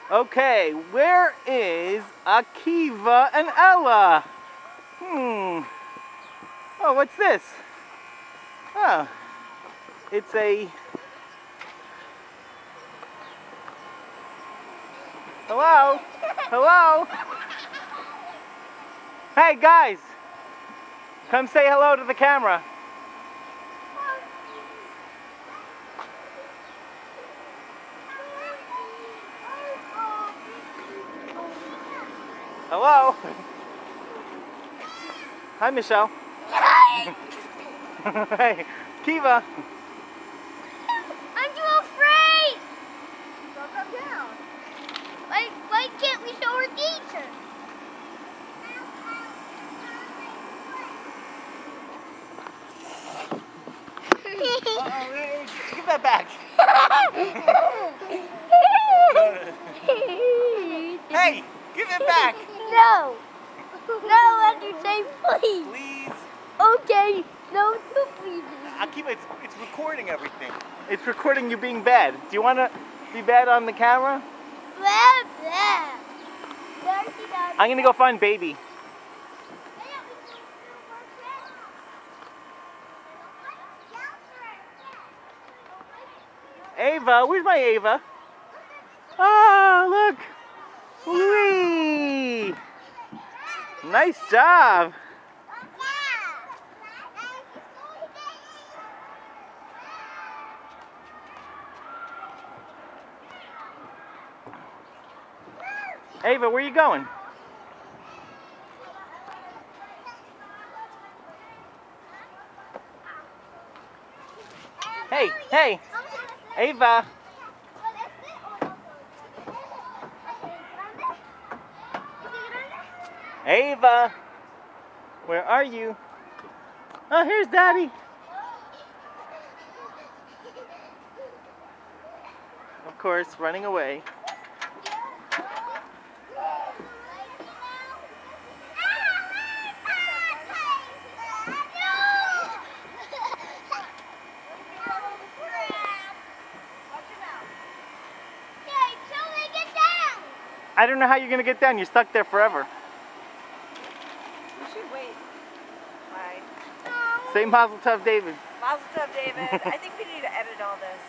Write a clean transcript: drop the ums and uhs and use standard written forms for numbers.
Okay, where is Akiva and Ella? Oh, what's this? Oh, it's a... Hello? Hello? Hey, guys! Come say hello to the camera. Hello? Hi, Michelle. Hey, Kiva. I'm too afraid! Don't come down. Why can't we show our teacher? Uh-oh, give that back. Hey, give it back. No! No, let you say please. Please. Okay, no, no please. Akiva, it's recording everything. It's recording you being bad. Do you want to be bad on the camera? Blah, blah. I'm going to go find baby. Ava, where's my Ava? Oh, look. Whee! Nice job. Ava, where are you going? Hey, hey, Ava. Ava, where are you? Oh, here's Daddy. Of course, running away. I don't know how you're going to get down. You're stuck there forever. You should wait. Bye. Say Mazel Tov, David. Mazel Tov, David. I think we need to edit all this.